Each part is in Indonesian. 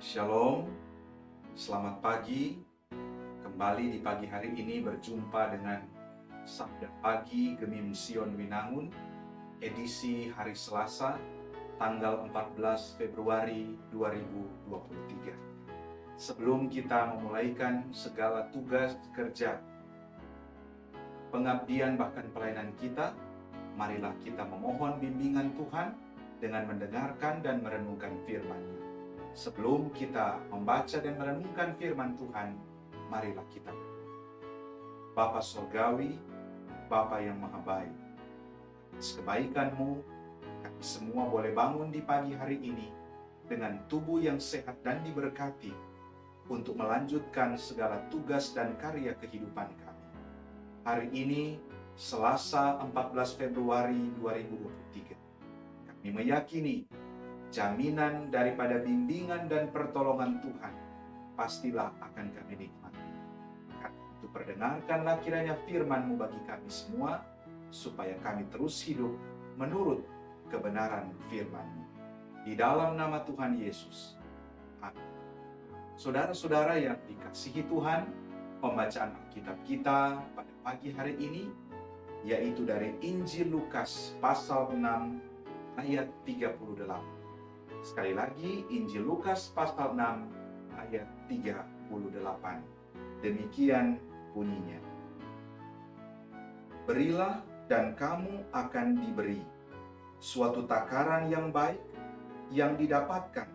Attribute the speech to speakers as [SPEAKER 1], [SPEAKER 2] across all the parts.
[SPEAKER 1] Shalom, selamat pagi. Kembali di pagi hari ini berjumpa dengan Sabda Pagi Gemim Sion Winangun, edisi hari Selasa, tanggal 14 Februari 2023. Sebelum kita memulaikan segala tugas kerja, pengabdian bahkan pelayanan kita, marilah kita memohon bimbingan Tuhan dengan mendengarkan dan merenungkan firman-Nya. Sebelum kita membaca dan merenungkan firman Tuhan, marilah kita Bapa Surgawi, Bapa yang Maha Baik, atas kebaikan-Mu, kami semua boleh bangun di pagi hari ini dengan tubuh yang sehat dan diberkati untuk melanjutkan segala tugas dan karya kehidupan kami. Hari ini, Selasa 14 Februari 2023, kami meyakini jaminan daripada bimbingan dan pertolongan Tuhan pastilah akan kami nikmati. Itu perdengarkanlah kiranya firman-Mu bagi kami semua, supaya kami terus hidup menurut kebenaran firman-Mu. Di dalam nama Tuhan Yesus. Amin. Saudara-saudara yang dikasihi Tuhan, pembacaan Alkitab kita pada pagi hari ini, yaitu dari Injil Lukas pasal 6 ayat 38. Sekali lagi, Injil Lukas pasal 6 ayat 38. Demikian bunyinya. Berilah dan kamu akan diberi. Suatu takaran yang baik, yang didapatkan,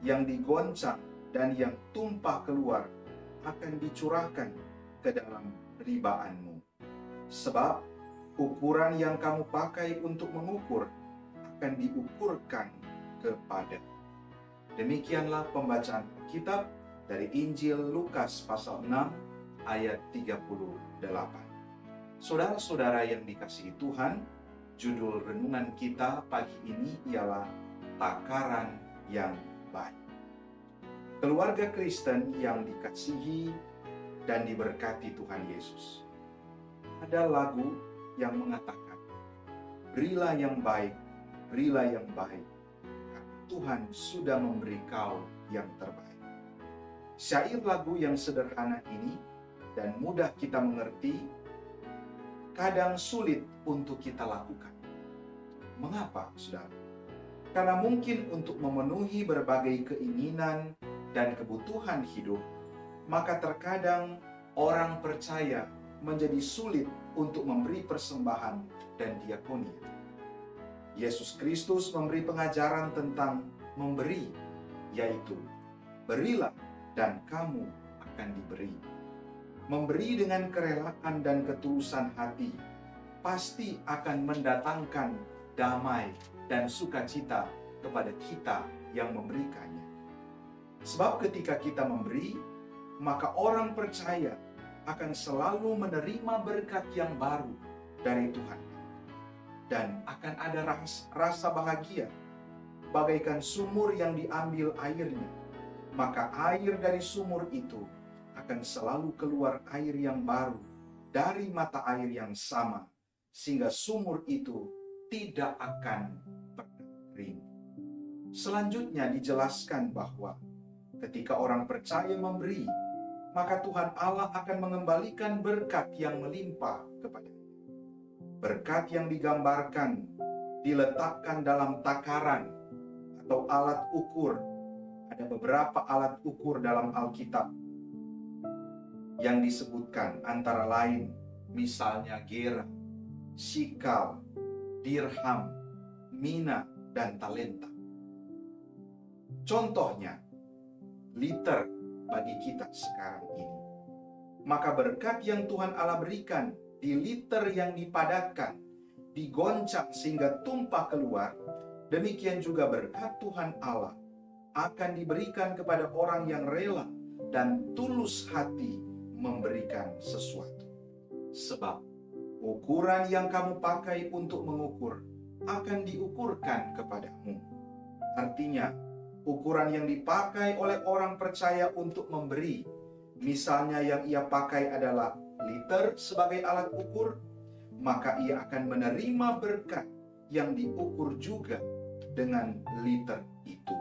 [SPEAKER 1] yang digoncang, dan yang tumpah keluar akan dicurahkan ke dalam ribaanmu. Sebab ukuran yang kamu pakai untuk mengukur akan diukurkan kepada. Demikianlah pembacaan kitab dari Injil Lukas pasal 6 ayat 38. Saudara-saudara yang dikasihi Tuhan, judul renungan kita pagi ini ialah takaran yang baik. Keluarga Kristen yang dikasihi dan diberkati Tuhan Yesus. Ada lagu yang mengatakan, berilah yang baik, berilah yang baik, Tuhan sudah memberi kau yang terbaik. Syair lagu yang sederhana ini dan mudah kita mengerti, kadang sulit untuk kita lakukan. Mengapa, saudara? Karena mungkin untuk memenuhi berbagai keinginan dan kebutuhan hidup, maka terkadang orang percaya menjadi sulit untuk memberi persembahan dan diakonia. Yesus Kristus memberi pengajaran tentang memberi, yaitu berilah dan kamu akan diberi. Memberi dengan kerelaan dan ketulusan hati pasti akan mendatangkan damai dan sukacita kepada kita yang memberikannya. Sebab ketika kita memberi, maka orang percaya akan selalu menerima berkat yang baru dari Tuhan. Dan akan ada rasa bahagia, bagaikan sumur yang diambil airnya. Maka air dari sumur itu akan selalu keluar air yang baru dari mata air yang sama, sehingga sumur itu tidak akan pernah kering. Selanjutnya dijelaskan bahwa ketika orang percaya memberi, maka Tuhan Allah akan mengembalikan berkat yang melimpah kepadanya. Berkat yang digambarkan diletakkan dalam takaran atau alat ukur. Ada beberapa alat ukur dalam Alkitab yang disebutkan, antara lain misalnya gera, sikal, dirham, mina, dan talenta. Contohnya, liter bagi kita sekarang ini. Maka berkat yang Tuhan Allah berikan di liter yang dipadatkan, digoncang sehingga tumpah keluar, demikian juga berkat Tuhan Allah akan diberikan kepada orang yang rela dan tulus hati memberikan sesuatu. Sebab ukuran yang kamu pakai untuk mengukur akan diukurkan kepadamu. Artinya, ukuran yang dipakai oleh orang percaya untuk memberi, misalnya yang ia pakai adalah liter sebagai alat ukur, maka ia akan menerima berkat yang diukur juga dengan liter itu.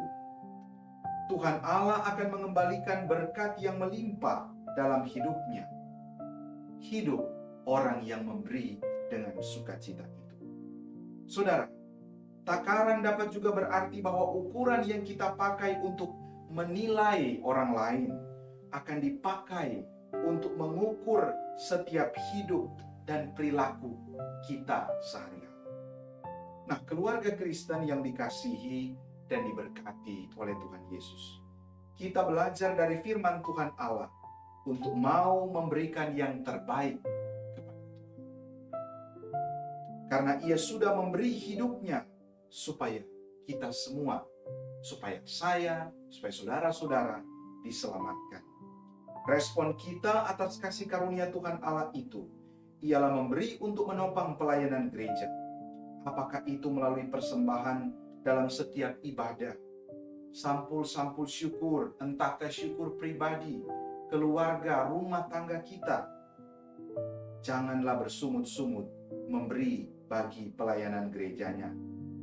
[SPEAKER 1] Tuhan Allah akan mengembalikan berkat yang melimpah dalam hidupnya. Hidup orang yang memberi dengan sukacita itu. Saudara, takaran dapat juga berarti bahwa ukuran yang kita pakai untuk menilai orang lain akan dipakai untuk mengukur setiap hidup dan perilaku kita sehari-hari. Nah, keluarga Kristen yang dikasihi dan diberkati oleh Tuhan Yesus, kita belajar dari firman Tuhan Allah untuk mau memberikan yang terbaik kepada Tuhan. Karena Ia sudah memberi hidupnya supaya kita semua, supaya saya, supaya saudara-saudara diselamatkan. Respon kita atas kasih karunia Tuhan Allah itu ialah memberi untuk menopang pelayanan gereja. Apakah itu melalui persembahan dalam setiap ibadah, sampul-sampul syukur, entahkah syukur pribadi, keluarga, rumah tangga kita. Janganlah bersungut-sungut memberi bagi pelayanan gerejanya.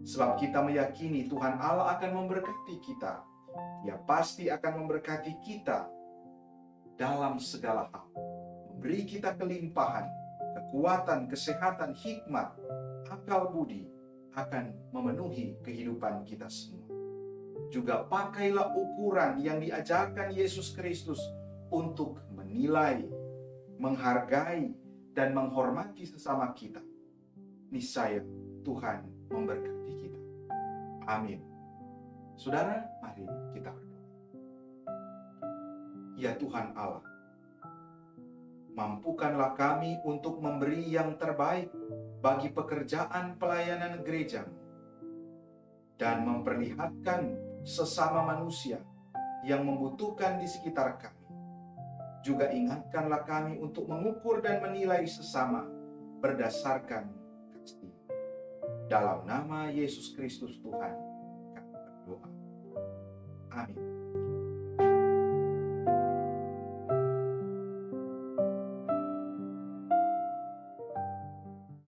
[SPEAKER 1] Sebab kita meyakini Tuhan Allah akan memberkati kita. Dia pasti akan memberkati kita dalam segala hal. Memberi kita kelimpahan, kekuatan, kesehatan, hikmat, akal budi akan memenuhi kehidupan kita semua. Juga pakailah ukuran yang diajarkan Yesus Kristus untuk menilai, menghargai, dan menghormati sesama kita. Niscaya Tuhan memberkati kita. Amin. Saudara, mari kita berdoa. Ya Tuhan Allah, mampukanlah kami untuk memberi yang terbaik bagi pekerjaan pelayanan gereja-Mu dan memperlihatkan sesama manusia yang membutuhkan di sekitar kami. Juga ingatkanlah kami untuk mengukur dan menilai sesama berdasarkan kasih. Dalam nama Yesus Kristus Tuhan, kami berdoa. Amin.